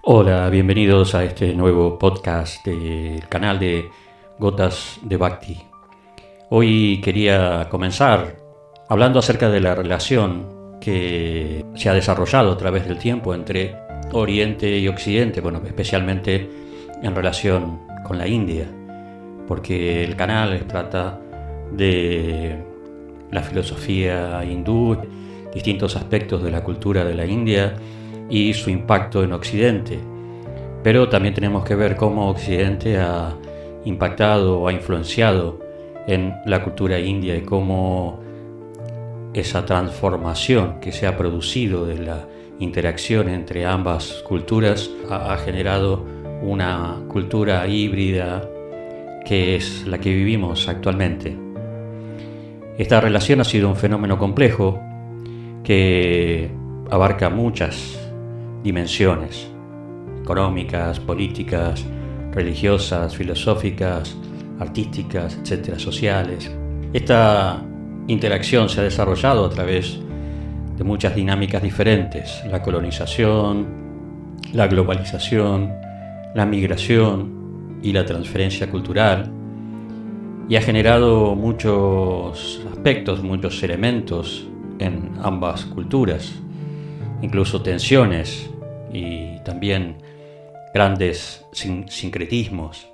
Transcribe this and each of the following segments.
Hola, bienvenidos a este nuevo podcast del canal de Gotas de Bhakti. Hoy quería comenzar hablando acerca de la relación que se ha desarrollado a través del tiempo entre Oriente y Occidente, especialmente en relación con la India, porque el canal trata de la filosofía hindú, distintos aspectos de la cultura de la India y su impacto en Occidente. Pero también tenemos que ver cómo Occidente ha impactado o ha influenciado en la cultura india y cómo esa transformación que se ha producido de la interacción entre ambas culturas ha generado una cultura híbrida que es la que vivimos actualmente. Esta relación ha sido un fenómeno complejo que abarca muchas dimensiones económicas, políticas, religiosas, filosóficas, artísticas, etcétera, sociales. Esta interacción se ha desarrollado a través de muchas dinámicas diferentes: la colonización, la globalización, la migración y la transferencia cultural, y ha generado muchos aspectos, muchos elementos en ambas culturas, incluso tensiones y también grandes sincretismos.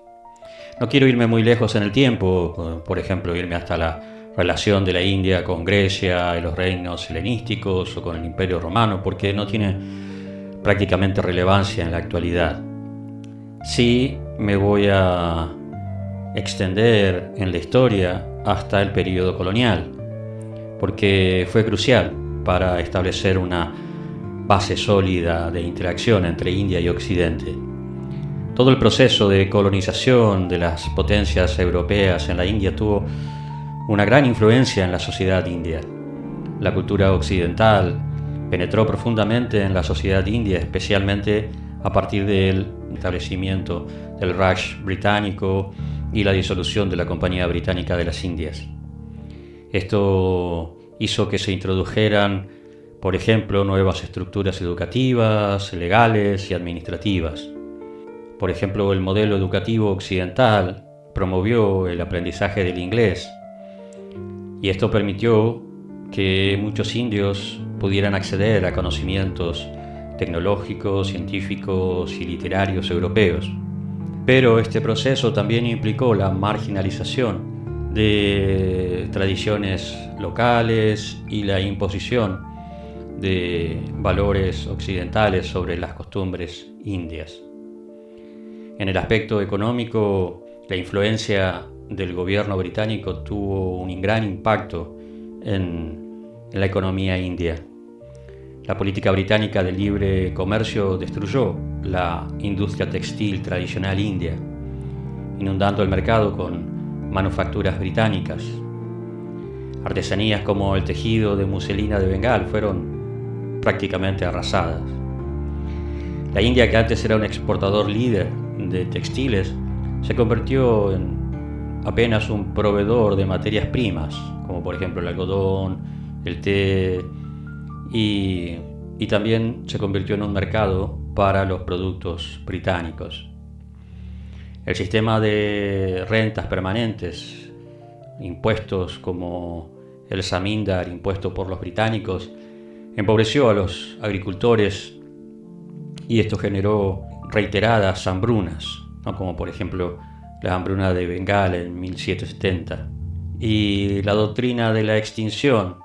No quiero irme muy lejos en el tiempo, por ejemplo, irme hasta la relación de la India con Grecia y los reinos helenísticos o con el Imperio Romano, porque no tiene prácticamente relevancia en la actualidad. Sí me voy a extender en la historia hasta el periodo colonial, porque fue crucial para establecer una base sólida de interacción entre India y Occidente. Todo el proceso de colonización de las potencias europeas en la India tuvo una gran influencia en la sociedad india. La cultura occidental penetró profundamente en la sociedad india, especialmente a partir del establecimiento del Raj británico y la disolución de la Compañía Británica de las Indias. Esto hizo que se introdujeran, por ejemplo, nuevas estructuras educativas, legales y administrativas. Por ejemplo, el modelo educativo occidental promovió el aprendizaje del inglés, y esto permitió que muchos indios pudieran acceder a conocimientos tecnológicos, científicos y literarios europeos. Pero este proceso también implicó la marginalización de tradiciones locales y la imposición de valores occidentales sobre las costumbres indias. En el aspecto económico, la influencia del gobierno británico tuvo un gran impacto en la economía india. La política británica de libre comercio destruyó la industria textil tradicional india, inundando el mercado con manufacturas británicas. Artesanías como el tejido de muselina de Bengal fueron prácticamente arrasadas. La India, que antes era un exportador líder de textiles, se convirtió en apenas un proveedor de materias primas, como por ejemplo el algodón, el té, y también se convirtió en un mercado para los productos británicos. El sistema de rentas permanentes, impuestos como el zamindar impuesto por los británicos, empobreció a los agricultores, y esto generó reiteradas hambrunas, como por ejemplo la hambruna de Bengal en 1770. Y la doctrina de la extinción,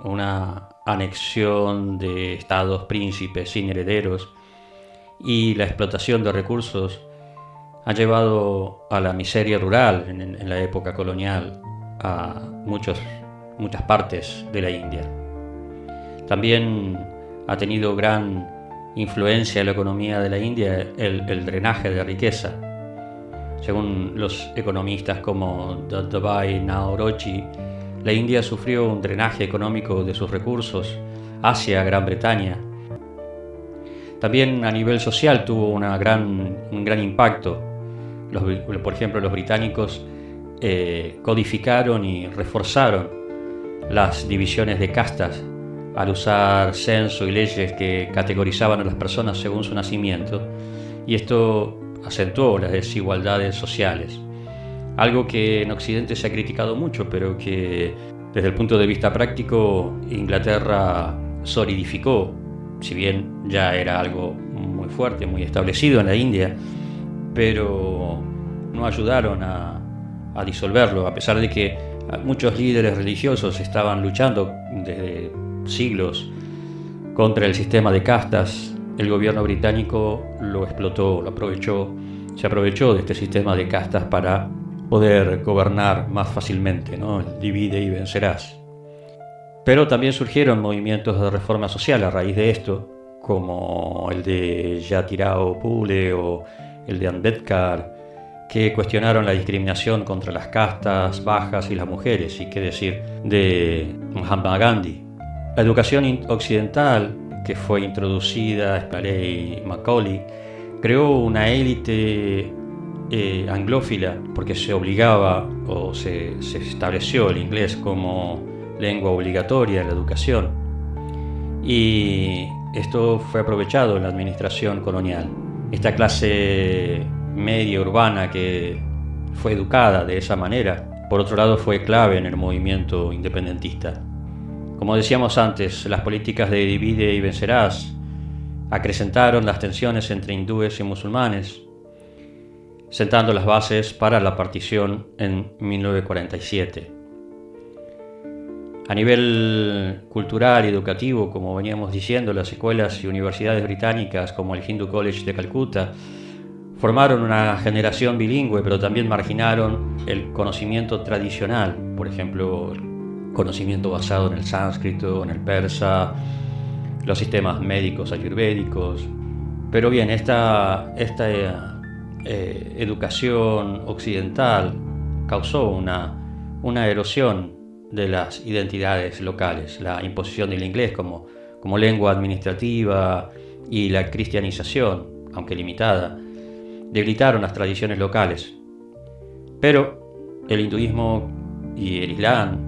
una anexión de estados príncipes sin herederos, y la explotación de recursos han llevado a la miseria rural en la época colonial a muchas partes de la India. También ha tenido gran influencia en la economía de la India el drenaje de riqueza. Según los economistas como Dadabhai Naoroji, la India sufrió un drenaje económico de sus recursos hacia Gran Bretaña. También a nivel social tuvo un gran impacto. Por ejemplo, los británicos codificaron y reforzaron las divisiones de castas al usar censo y leyes que categorizaban a las personas según su nacimiento, y esto acentuó las desigualdades sociales. Algo que en Occidente se ha criticado mucho, pero que desde el punto de vista práctico Inglaterra solidificó, si bien ya era algo muy fuerte, muy establecido en la India, pero no ayudaron a disolverlo, a pesar de que muchos líderes religiosos estaban luchando desde siglos contra el sistema de castas. El gobierno británico lo explotó, lo aprovechó, se aprovechó de este sistema de castas para poder gobernar más fácilmente, ¿no? El divide y vencerás. Pero también surgieron movimientos de reforma social a raíz de esto, como el de Jyotirao Phule o el de Ambedkar, que cuestionaron la discriminación contra las castas bajas y las mujeres, y qué decir de Mahatma Gandhi. La educación occidental, que fue introducida en la ley Macaulay, creó una élite anglófila, porque se obligaba o se estableció el inglés como lengua obligatoria en la educación, y esto fue aprovechado en la administración colonial. Esta clase media urbana que fue educada de esa manera, por otro lado, fue clave en el movimiento independentista. Como decíamos antes, las políticas de divide y vencerás acrecentaron las tensiones entre hindúes y musulmanes, sentando las bases para la partición en 1947. A nivel cultural y educativo, como veníamos diciendo, las escuelas y universidades británicas como el Hindu College de Calcuta formaron una generación bilingüe, pero también marginaron el conocimiento tradicional, por ejemplo, el conocimiento basado en el sánscrito, en el persa, los sistemas médicos ayurvédicos. Pero bien, esta educación occidental causó una erosión de las identidades locales, la imposición del inglés como lengua administrativa y la cristianización, aunque limitada, debilitaron las tradiciones locales. Pero el hinduismo y el islam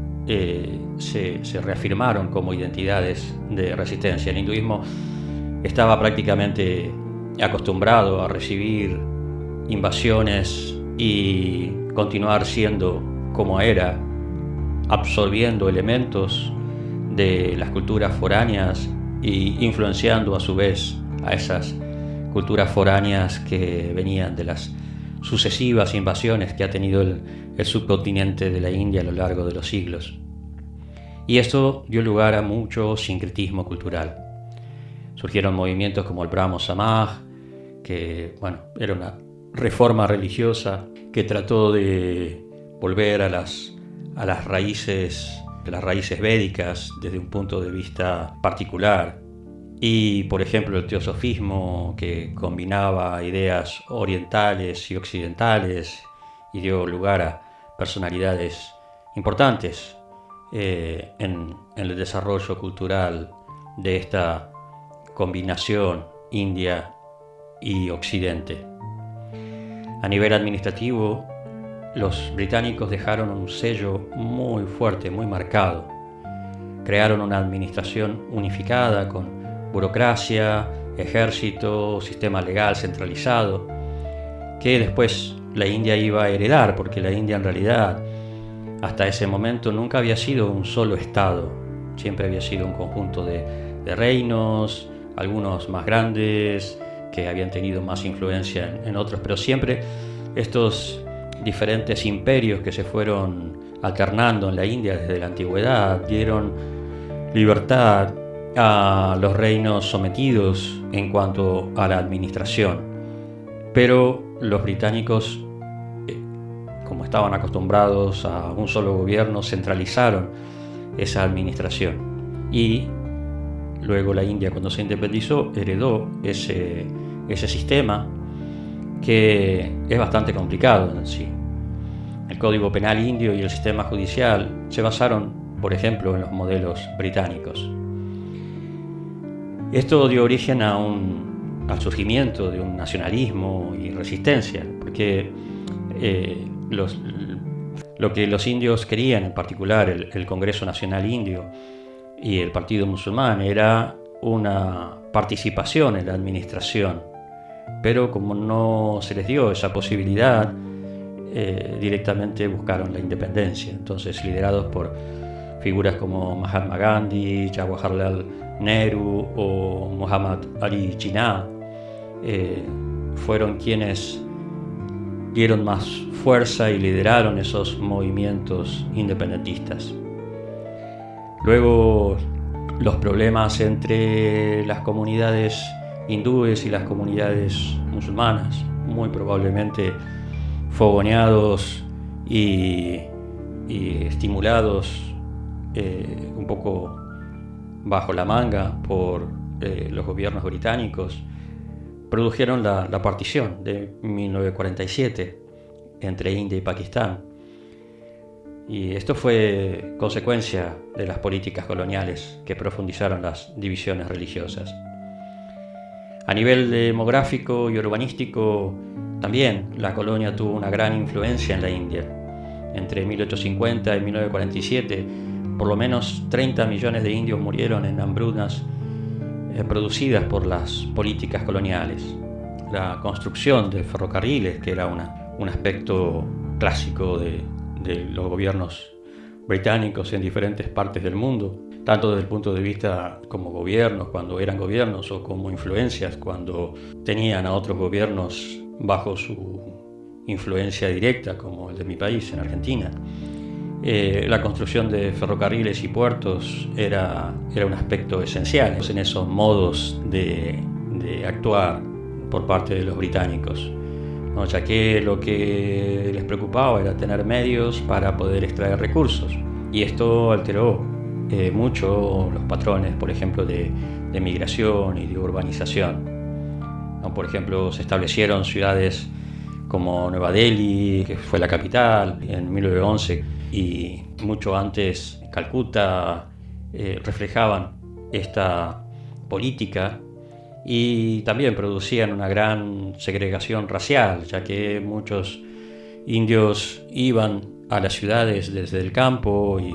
se reafirmaron como identidades de resistencia. El hinduismo estaba prácticamente acostumbrado a recibir invasiones y continuar siendo como era, absorbiendo elementos de las culturas foráneas y influenciando a su vez a esas culturas foráneas que venían de las sucesivas invasiones que ha tenido el subcontinente de la India a lo largo de los siglos. Y esto dio lugar a mucho sincretismo cultural. Surgieron movimientos como el Brahmo Samaj, que era una reforma religiosa que trató de volver a las raíces védicas desde un punto de vista particular. Y, por ejemplo, el teosofismo, que combinaba ideas orientales y occidentales y dio lugar a personalidades importantes en el desarrollo cultural de esta combinación India y Occidente. A nivel administrativo, los británicos dejaron un sello muy fuerte, muy marcado. Crearon una administración unificada con burocracia, ejército, sistema legal centralizado, que después la India iba a heredar, porque la India en realidad hasta ese momento nunca había sido un solo estado, siempre había sido un conjunto de reinos, algunos más grandes, que habían tenido más influencia en otros, pero siempre estos diferentes imperios que se fueron alternando en la India desde la antigüedad dieron libertad a los reinos sometidos en cuanto a la administración. Pero los británicos, como estaban acostumbrados a un solo gobierno, centralizaron esa administración. Y luego la India, cuando se independizó, heredó ese sistema, que es bastante complicado en sí. El Código Penal indio y el sistema judicial se basaron, por ejemplo, en los modelos británicos. Esto dio origen al surgimiento de un nacionalismo y resistencia, porque lo que los indios querían, en particular el Congreso Nacional Indio, y el Partido Musulmán era una participación en la administración, pero como no se les dio esa posibilidad, directamente buscaron la independencia. Entonces, liderados por figuras como Mahatma Gandhi, Jawaharlal Nehru o Muhammad Ali Jinnah, fueron quienes dieron más fuerza y lideraron esos movimientos independentistas. Luego, los problemas entre las comunidades hindúes y las comunidades musulmanas, muy probablemente fogoneados y estimulados un poco bajo la manga por los gobiernos británicos, produjeron la partición de 1947 entre India y Pakistán. Y esto fue consecuencia de las políticas coloniales que profundizaron las divisiones religiosas. A nivel demográfico y urbanístico, también la colonia tuvo una gran influencia en la India. Entre 1850 y 1947, por lo menos 30 millones de indios murieron en hambrunas producidas por las políticas coloniales. La construcción de ferrocarriles, que era un aspecto clásico de los gobiernos británicos en diferentes partes del mundo, tanto desde el punto de vista como gobiernos, cuando eran gobiernos, o como influencias, cuando tenían a otros gobiernos bajo su influencia directa, como el de mi país, en Argentina. La construcción de ferrocarriles y puertos era un aspecto esencial en esos modos de actuar por parte de los británicos, ¿no? Ya que lo que les preocupaba era tener medios para poder extraer recursos, y esto alteró mucho los patrones, por ejemplo, de migración y de urbanización, ¿no? Por ejemplo, se establecieron ciudades como Nueva Delhi, que fue la capital en 1911, y mucho antes Calcuta, reflejaban esta política y también producían una gran segregación racial, ya que muchos indios iban a las ciudades desde el campo y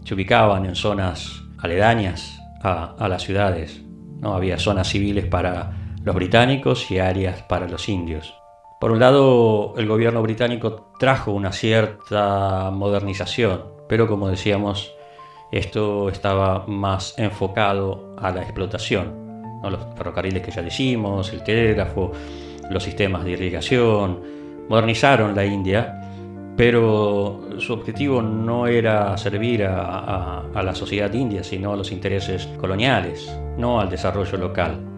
se ubicaban en zonas aledañas a las ciudades, ¿no? Había zonas civiles para los británicos y áreas para los indios. Por un lado, el gobierno británico trajo una cierta modernización, pero como decíamos, esto estaba más enfocado a la explotación, ¿no? Los ferrocarriles que ya decimos, el telégrafo, los sistemas de irrigación, modernizaron la India, pero su objetivo no era servir a la sociedad india, sino a los intereses coloniales, no al desarrollo local.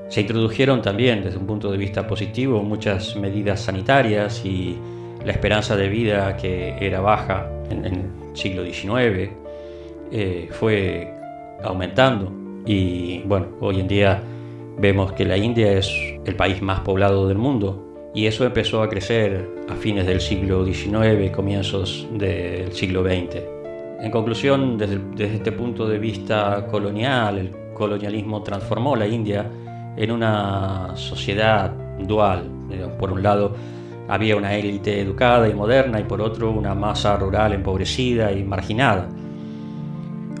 Se introdujeron también, desde un punto de vista positivo, muchas medidas sanitarias, y la esperanza de vida, que era baja en el siglo XIX, fue aumentando. Y bueno, hoy en día vemos que la India es el país más poblado del mundo, y eso empezó a crecer a fines del siglo XIX, comienzos del siglo XX. En conclusión, desde este punto de vista colonial, el colonialismo transformó la India en una sociedad dual. Por un lado había una élite educada y moderna, y por otro una masa rural empobrecida y marginada.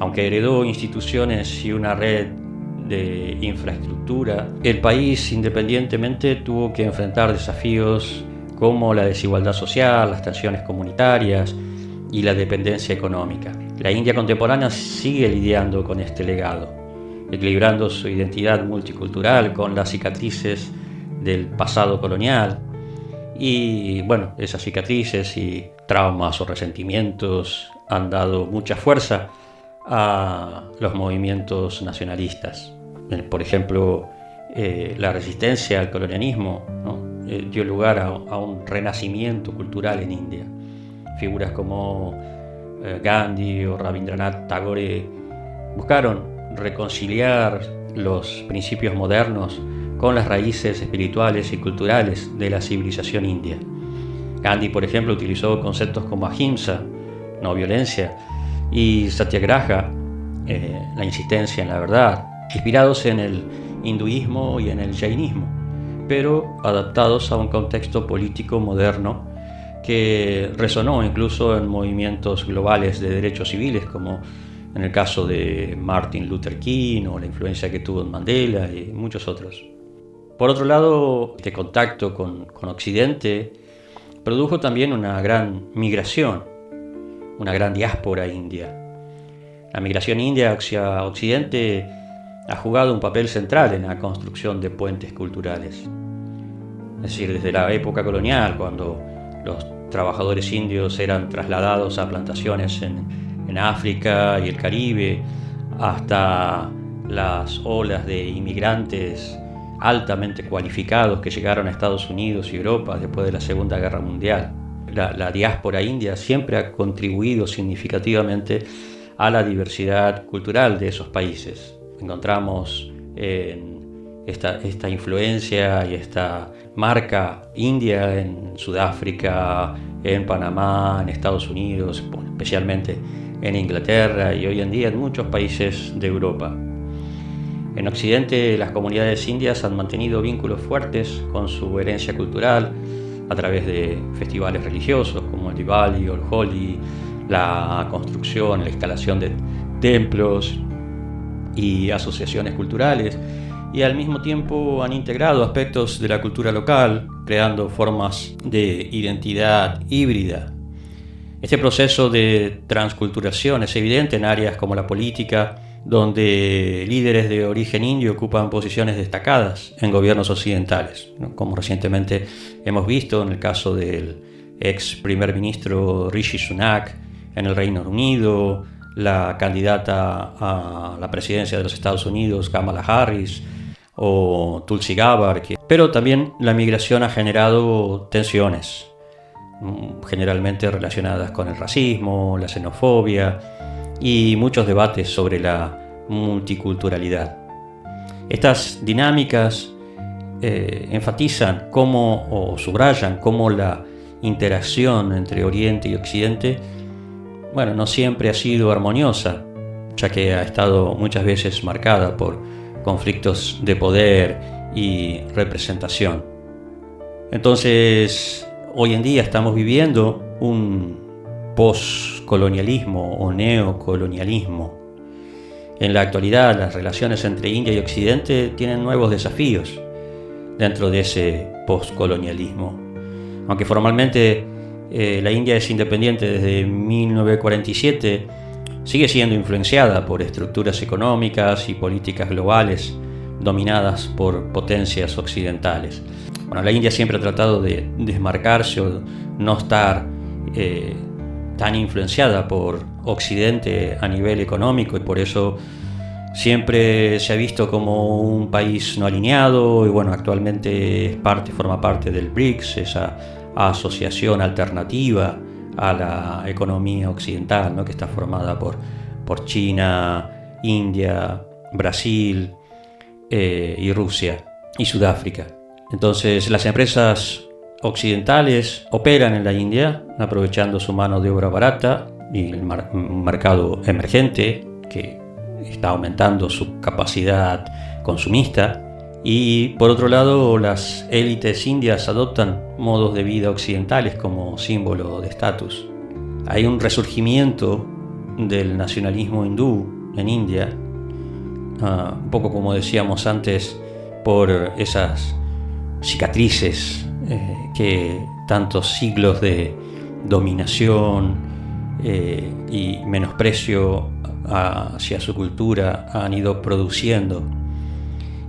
Aunque heredó instituciones y una red de infraestructura, el país independientemente tuvo que enfrentar desafíos como la desigualdad social, las tensiones comunitarias y la dependencia económica. La India contemporánea sigue lidiando con este legado, equilibrando su identidad multicultural con las cicatrices del pasado colonial. Y bueno, esas cicatrices y traumas o resentimientos han dado mucha fuerza a los movimientos nacionalistas. Por ejemplo, la resistencia al colonialismo, ¿no? Dio lugar a un renacimiento cultural en India. Figuras como Gandhi o Rabindranath Tagore buscaron reconciliar los principios modernos con las raíces espirituales y culturales de la civilización india. Gandhi, por ejemplo, utilizó conceptos como ahimsa, no violencia, y satyagraha, la insistencia en la verdad, inspirados en el hinduismo y en el jainismo, pero adaptados a un contexto político moderno que resonó incluso en movimientos globales de derechos civiles como en el caso de Martin Luther King o la influencia que tuvo en Mandela y muchos otros. Por otro lado, este contacto con Occidente produjo también una gran migración, una gran diáspora india. La migración india hacia Occidente ha jugado un papel central en la construcción de puentes culturales. Es decir, desde la época colonial, cuando los trabajadores indios eran trasladados a plantaciones en África y el Caribe, hasta las olas de inmigrantes altamente cualificados que llegaron a Estados Unidos y Europa después de la Segunda Guerra Mundial. La diáspora india siempre ha contribuido significativamente a la diversidad cultural de esos países. Encontramos esta influencia y esta marca india en Sudáfrica, en Panamá, en Estados Unidos, especialmente en Inglaterra y hoy en día en muchos países de Europa. En Occidente, las comunidades indias han mantenido vínculos fuertes con su herencia cultural a través de festivales religiosos como el Diwali o el Holi, la construcción, la instalación de templos y asociaciones culturales, y al mismo tiempo han integrado aspectos de la cultura local, creando formas de identidad híbrida. Este proceso de transculturación es evidente en áreas como la política, donde líderes de origen indio ocupan posiciones destacadas en gobiernos occidentales, ¿no? Como recientemente hemos visto en el caso del ex primer ministro Rishi Sunak en el Reino Unido, la candidata a la presidencia de los Estados Unidos, Kamala Harris, o Tulsi Gabbard. Pero también la migración ha generado tensiones, generalmente relacionadas con el racismo, la xenofobia y muchos debates sobre la multiculturalidad. Estas dinámicas enfatizan o subrayan cómo la interacción entre Oriente y Occidente, no siempre ha sido armoniosa, ya que ha estado muchas veces marcada por conflictos de poder y representación. Entonces, hoy en día estamos viviendo un postcolonialismo o neocolonialismo. En la actualidad, las relaciones entre India y Occidente tienen nuevos desafíos dentro de ese postcolonialismo. Aunque formalmente la India es independiente desde 1947, sigue siendo influenciada por estructuras económicas y políticas globales dominadas por potencias occidentales. La India siempre ha tratado de desmarcarse o no estar tan influenciada por Occidente a nivel económico, y por eso siempre se ha visto como un país no alineado, y actualmente forma parte del BRICS, esa asociación alternativa a la economía occidental, ¿no? Que está formada por China, India, Brasil y Rusia y Sudáfrica. Entonces, las empresas occidentales operan en la India aprovechando su mano de obra barata y el mercado emergente, que está aumentando su capacidad consumista. Y por otro lado, las élites indias adoptan modos de vida occidentales como símbolo de estatus. Hay un resurgimiento del nacionalismo hindú en India, un poco como decíamos antes, por esas cicatrices que tantos siglos de dominación y menosprecio hacia su cultura han ido produciendo,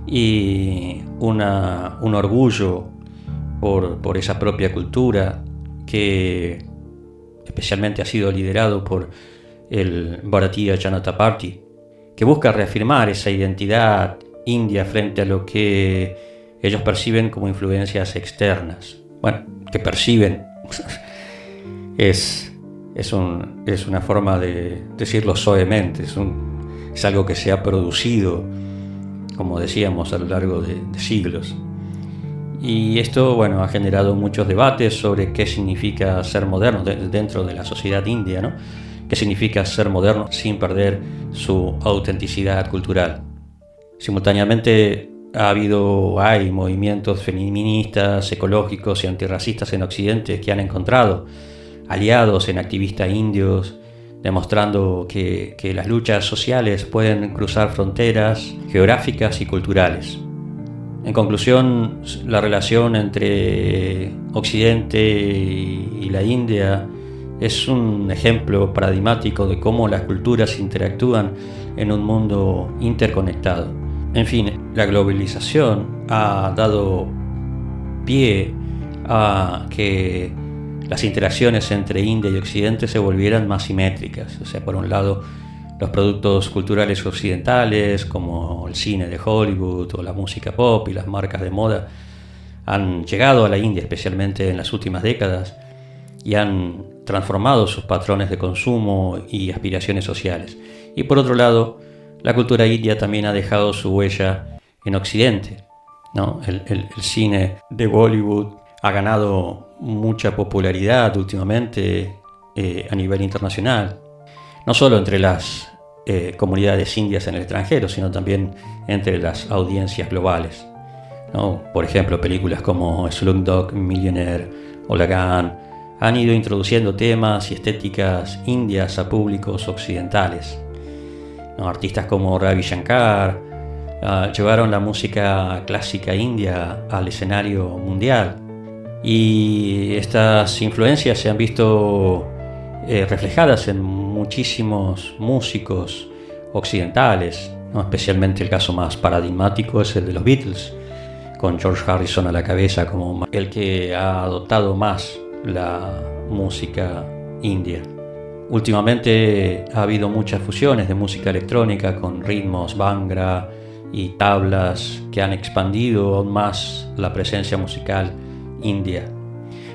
y un orgullo por esa propia cultura que especialmente ha sido liderado por el Bharatiya Janata Party, que busca reafirmar esa identidad india frente a lo que ellos perciben como influencias externas. Que perciben es una forma de decirlo suavemente, es algo que se ha producido, como decíamos, a lo largo de siglos. Y esto, ha generado muchos debates sobre qué significa ser moderno dentro de la sociedad india, ¿no? Qué significa ser moderno sin perder su autenticidad cultural. Simultáneamente hay movimientos feministas, ecológicos y antirracistas en Occidente que han encontrado aliados en activistas indios demostrando que las luchas sociales pueden cruzar fronteras geográficas y culturales. En conclusión, la relación entre Occidente y la India es un ejemplo paradigmático de cómo las culturas interactúan en un mundo interconectado. En fin, la globalización ha dado pie a que las interacciones entre India y Occidente se volvieran más simétricas. O sea, por un lado, los productos culturales occidentales, como el cine de Hollywood o la música pop y las marcas de moda, han llegado a la India, especialmente en las últimas décadas, y han transformado sus patrones de consumo y aspiraciones sociales. Y por otro lado, la cultura india también ha dejado su huella en Occidente, ¿no? El cine de Bollywood ha ganado mucha popularidad últimamente a nivel internacional, no solo entre las comunidades indias en el extranjero, sino también entre las audiencias globales, ¿no? Por ejemplo, películas como Slumdog Millionaire o Lagan han ido introduciendo temas y estéticas indias a públicos occidentales, ¿no? Artistas como Ravi Shankar llevaron la música clásica india al escenario mundial, y estas influencias se han visto reflejadas en muchísimos músicos occidentales, ¿no? Especialmente el caso más paradigmático es el de los Beatles, con George Harrison a la cabeza como el que ha adoptado más la música india. Últimamente ha habido muchas fusiones de música electrónica con ritmos bhangra y tablas que han expandido aún más la presencia musical india.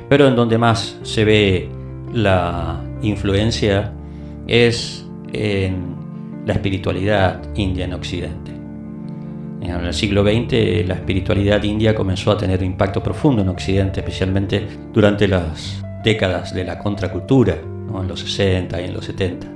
Pero en donde más se ve la influencia es en la espiritualidad india en Occidente. En el siglo XX la espiritualidad india comenzó a tener un impacto profundo en Occidente, especialmente durante las décadas de la contracultura, ¿no? En los 60 y en los 70.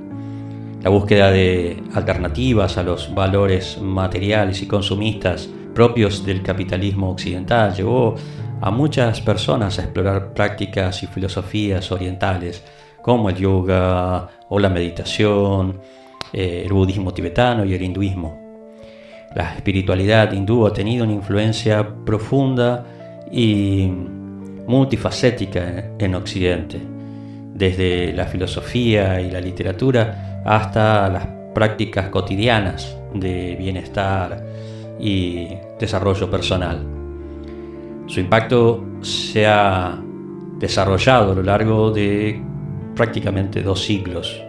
La búsqueda de alternativas a los valores materiales y consumistas propios del capitalismo occidental llevó a muchas personas a explorar prácticas y filosofías orientales como el yoga o la meditación, el budismo tibetano y el hinduismo. La espiritualidad hindú ha tenido una influencia profunda y multifacética en Occidente, desde la filosofía y la literatura hasta las prácticas cotidianas de bienestar y desarrollo personal. Su impacto se ha desarrollado a lo largo de prácticamente 2 siglos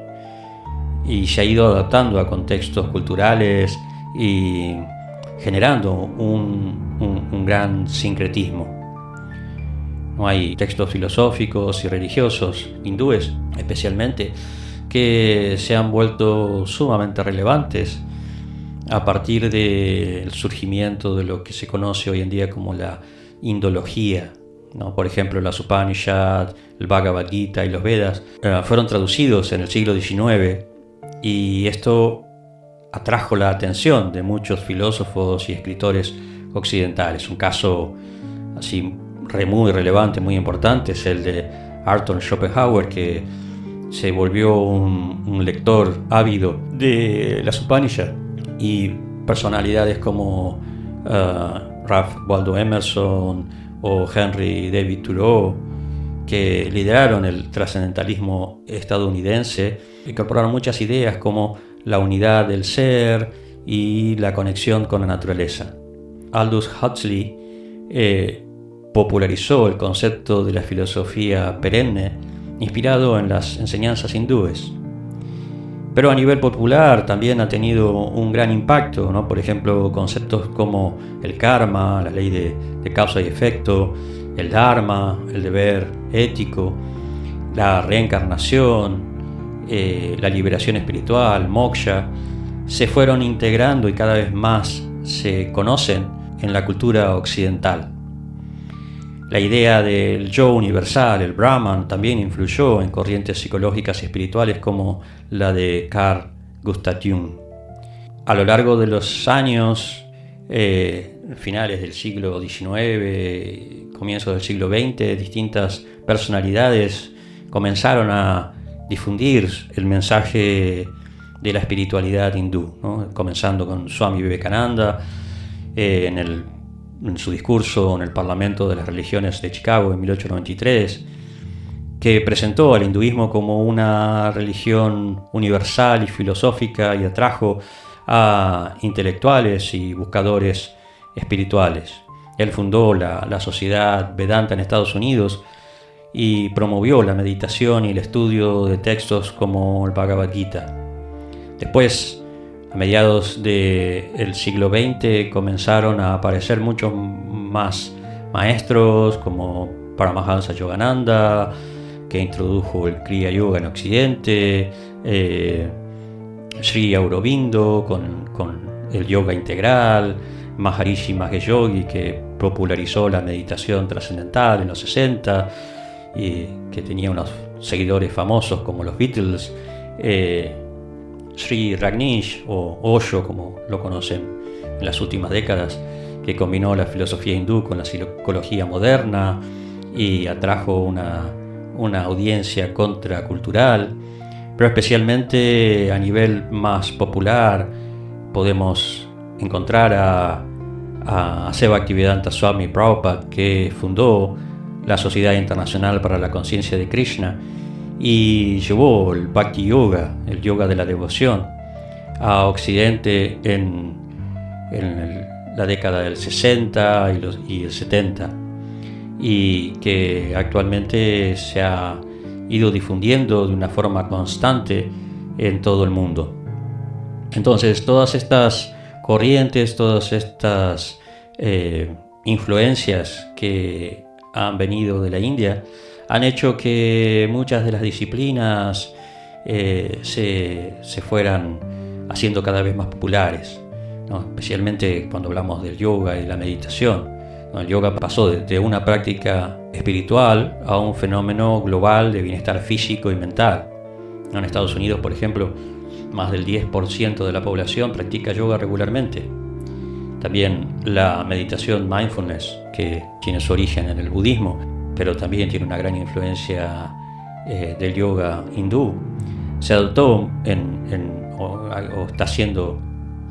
y se ha ido adaptando a contextos culturales y generando un gran sincretismo. No hay textos filosóficos y religiosos hindúes, especialmente, que se han vuelto sumamente relevantes a partir del surgimiento de lo que se conoce hoy en día como la indología, ¿no? Por ejemplo, las Upanishad, el Bhagavad Gita y los Vedas fueron traducidos en el siglo XIX, y esto atrajo la atención de muchos filósofos y escritores occidentales. Un caso así muy relevante, muy importante, es el de Arthur Schopenhauer, que se volvió un lector ávido de las Upanishad, y personalidades como Ralph Waldo Emerson o Henry David Thoreau, que lideraron el trascendentalismo estadounidense, incorporaron muchas ideas como la unidad del ser y la conexión con la naturaleza. Aldous Huxley popularizó el concepto de la filosofía perenne, inspirado en las enseñanzas hindúes. Pero a nivel popular también ha tenido un gran impacto, ¿no? Por ejemplo, conceptos como el karma, la ley de causa y efecto, el dharma, el deber ético, la reencarnación, la liberación espiritual, moksha, se fueron integrando y cada vez más se conocen en la cultura occidental. La idea del yo universal, el Brahman, también influyó en corrientes psicológicas y espirituales como la de Carl Gustav Jung. A lo largo de los años, finales del siglo XIX, comienzos del siglo XX, distintas personalidades comenzaron a difundir el mensaje de la espiritualidad hindú, ¿no? Comenzando con Swami Vivekananda en su discurso en el Parlamento de las Religiones de Chicago en 1893, que presentó al hinduismo como una religión universal y filosófica y atrajo a intelectuales y buscadores espirituales. Él fundó la Sociedad Vedanta en Estados Unidos y promovió la meditación y el estudio de textos como el Bhagavad Gita. Después, a mediados del siglo XX, comenzaron a aparecer muchos más maestros como Paramahansa Yogananda, que introdujo el Kriya Yoga en Occidente, Sri Aurobindo con el yoga integral, Maharishi Mahesh Yogi, que popularizó la meditación trascendental en los 60 y que tenía unos seguidores famosos como los Beatles, Sri Rajneesh o Osho, como lo conocen en las últimas décadas, que combinó la filosofía hindú con la psicología moderna y atrajo una audiencia contracultural. Pero especialmente a nivel más popular podemos encontrar a Seva Bhaktivedanta Swami Prabhupada, que fundó la Sociedad Internacional para la Conciencia de Krishna y llevó el Bhakti Yoga, el yoga de la devoción, a Occidente en la década del 60 y el 70, y que actualmente se ha ido difundiendo de una forma constante en todo el mundo. Entonces, todas estas corrientes, todas estas influencias que han venido de la India han hecho que muchas de las disciplinas se fueran haciendo cada vez más populares, ¿no? Especialmente cuando hablamos del yoga y la meditación, ¿no? El yoga pasó de una práctica espiritual a un fenómeno global de bienestar físico y mental. En Estados Unidos, por ejemplo, más del 10% de la población practica yoga regularmente. También la meditación mindfulness, que tiene su origen en el budismo, pero también tiene una gran influencia del yoga hindú, se adoptó o está siendo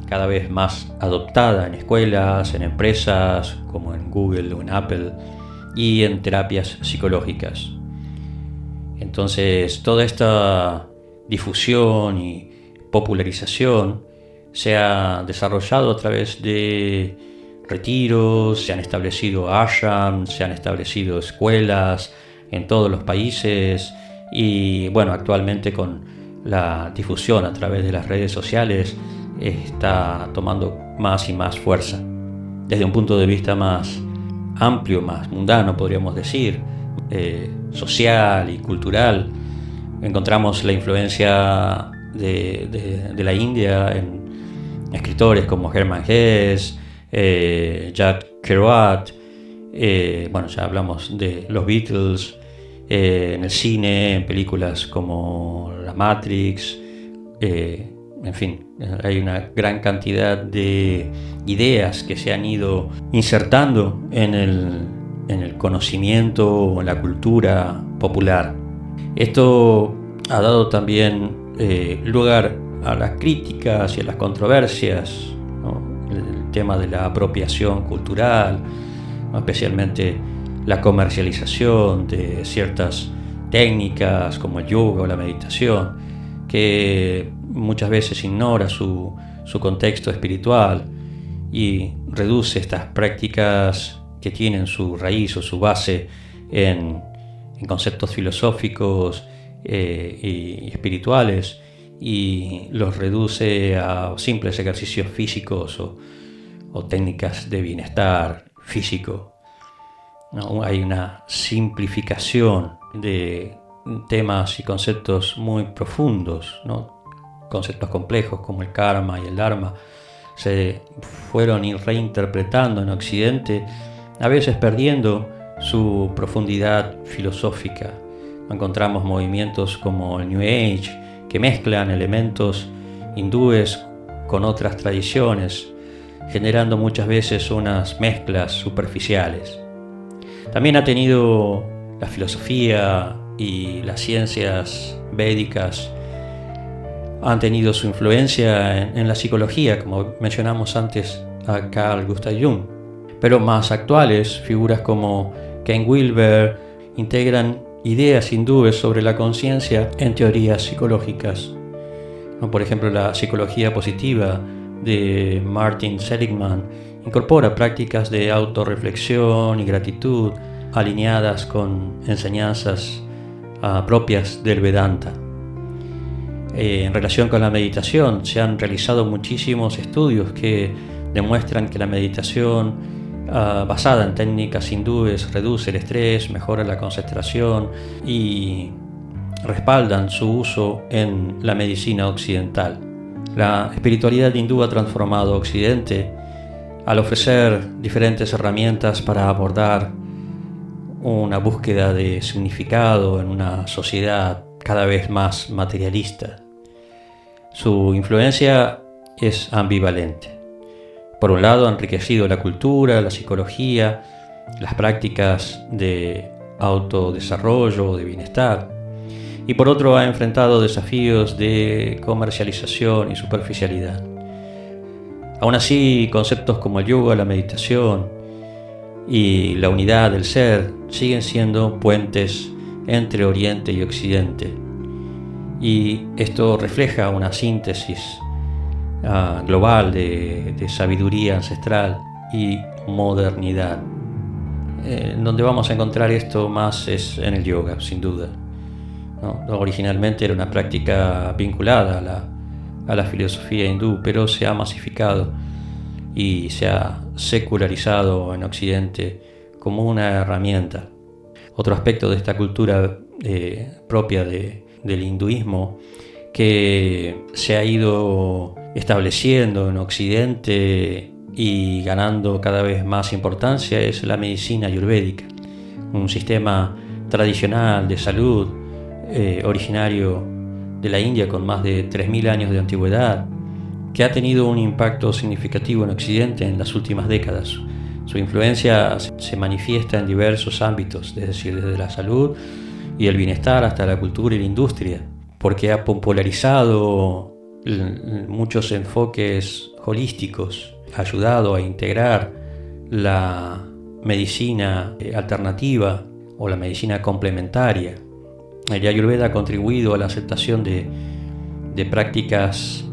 cada vez más adoptada en escuelas, en empresas como en Google o en Apple, y en terapias psicológicas. Entonces, toda esta difusión y popularización se ha desarrollado a través de retiros, se han establecido ashrams, se han establecido escuelas en todos los países, y bueno, actualmente con la difusión a través de las redes sociales está tomando más y más fuerza. Desde un punto de vista más amplio, más mundano, podríamos decir, social y cultural, encontramos la influencia de la India en escritores como Hermann Hesse, Jack Kerouac, bueno, ya hablamos de los Beatles, en el cine, en películas como La Matrix, en fin, hay una gran cantidad de ideas que se han ido insertando en el conocimiento o en la cultura popular. Esto ha dado también lugar a las críticas y a las controversias, ¿no? El tema de la apropiación cultural, ¿no? Especialmente la comercialización de ciertas técnicas como el yoga o la meditación, que muchas veces ignora su contexto espiritual y reduce estas prácticas que tienen su raíz o su base en conceptos filosóficos y espirituales, y los reduce a simples ejercicios físicos o técnicas de bienestar físico, ¿no? Hay una simplificación de temas y conceptos muy profundos, ¿no? Conceptos complejos como el karma y el dharma se fueron reinterpretando en Occidente, a veces perdiendo su profundidad filosófica. Encontramos movimientos como el New Age, que mezclan elementos hindúes con otras tradiciones, generando muchas veces unas mezclas superficiales. También ha tenido la filosofía y las ciencias védicas han tenido su influencia en la psicología, como mencionamos antes a Carl Gustav Jung. Pero más actuales, figuras como Ken Wilber integran ideas hindúes sobre la conciencia en teorías psicológicas. Por ejemplo, la psicología positiva de Martin Seligman incorpora prácticas de autorreflexión y gratitud alineadas con enseñanzas propias del Vedanta. En relación con la meditación, se han realizado muchísimos estudios que demuestran que la meditación basada en técnicas hindúes reduce el estrés, mejora la concentración y respaldan su uso en la medicina occidental. La espiritualidad hindú ha transformado Occidente al ofrecer diferentes herramientas para abordar una búsqueda de significado en una sociedad cada vez más materialista. Su influencia es ambivalente. Por un lado, ha enriquecido la cultura, la psicología, las prácticas de autodesarrollo, de bienestar, y por otro ha enfrentado desafíos de comercialización y superficialidad. Aún así, conceptos como el yoga, la meditación y la unidad del ser siguen siendo puentes entre Oriente y Occidente, y esto refleja una síntesis global de sabiduría ancestral y modernidad. Donde vamos a encontrar esto más es en el yoga, sin duda. Originalmente era una práctica vinculada a la filosofía hindú, pero se ha masificado y se ha secularizado en Occidente como una herramienta. Otro aspecto de esta cultura propia del hinduismo que se ha ido estableciendo en Occidente y ganando cada vez más importancia es la medicina ayurvédica, un sistema tradicional de salud originario de la India con más de 3.000 años de antigüedad, que ha tenido un impacto significativo en Occidente en las últimas décadas. Su influencia se manifiesta en diversos ámbitos, es decir, desde la salud y el bienestar hasta la cultura y la industria, porque ha popularizado muchos enfoques holísticos, ha ayudado a integrar la medicina alternativa o la medicina complementaria. El Ayurveda ha contribuido a la aceptación de prácticas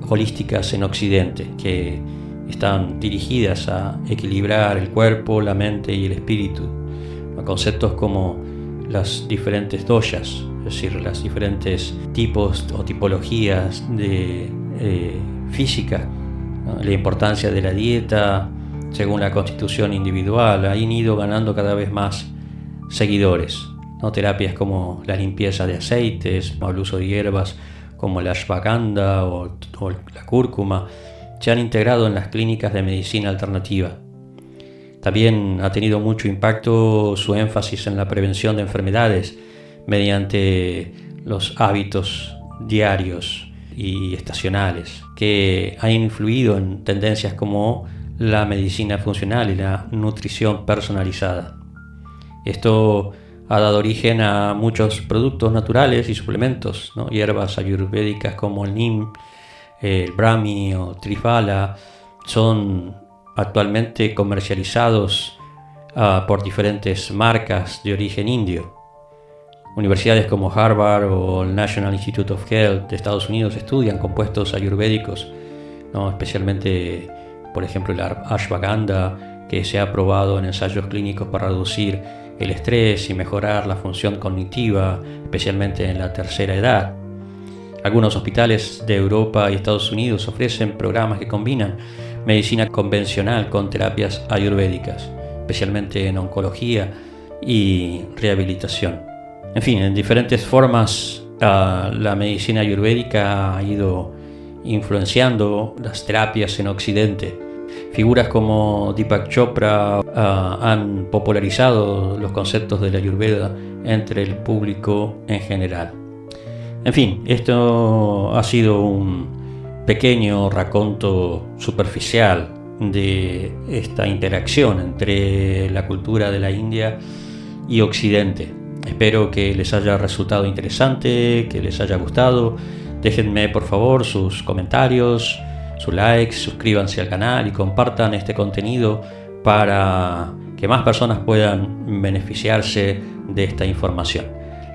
holísticas en Occidente, que están dirigidas a equilibrar el cuerpo, la mente y el espíritu. Conceptos como las diferentes doshas, es decir, las diferentes tipos o tipologías de física, la importancia de la dieta según la constitución individual, han ido ganando cada vez más seguidores. Terapias como la limpieza de aceites, o el uso de hierbas como la ashwagandha o la cúrcuma, se han integrado en las clínicas de medicina alternativa. También ha tenido mucho impacto su énfasis en la prevención de enfermedades mediante los hábitos diarios y estacionales, que han influido en tendencias como la medicina funcional y la nutrición personalizada. Esto ha dado origen a muchos productos naturales y suplementos, hierbas ayurvédicas como el Neem, el Brahmi o Triphala son actualmente comercializados por diferentes marcas de origen indio. Universidades como Harvard o el National Institute of Health de Estados Unidos estudian compuestos ayurvédicos, especialmente, por ejemplo, la ashwagandha, que se ha probado en ensayos clínicos para reducir el estrés y mejorar la función cognitiva, especialmente en la tercera edad. Algunos hospitales de Europa y Estados Unidos ofrecen programas que combinan medicina convencional con terapias ayurvédicas, especialmente en oncología y rehabilitación. En fin, en diferentes formas la medicina ayurvédica ha ido influenciando las terapias en Occidente. Figuras como Deepak Chopra han popularizado los conceptos de la Ayurveda entre el público en general. En fin, esto ha sido un pequeño raconto superficial de esta interacción entre la cultura de la India y Occidente. Espero que les haya resultado interesante, que les haya gustado. Déjenme por favor sus comentarios, sus likes, suscríbanse al canal y compartan este contenido para que más personas puedan beneficiarse de esta información.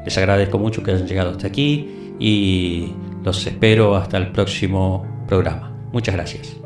Les agradezco mucho que hayan llegado hasta aquí y los espero hasta el próximo programa. Muchas gracias.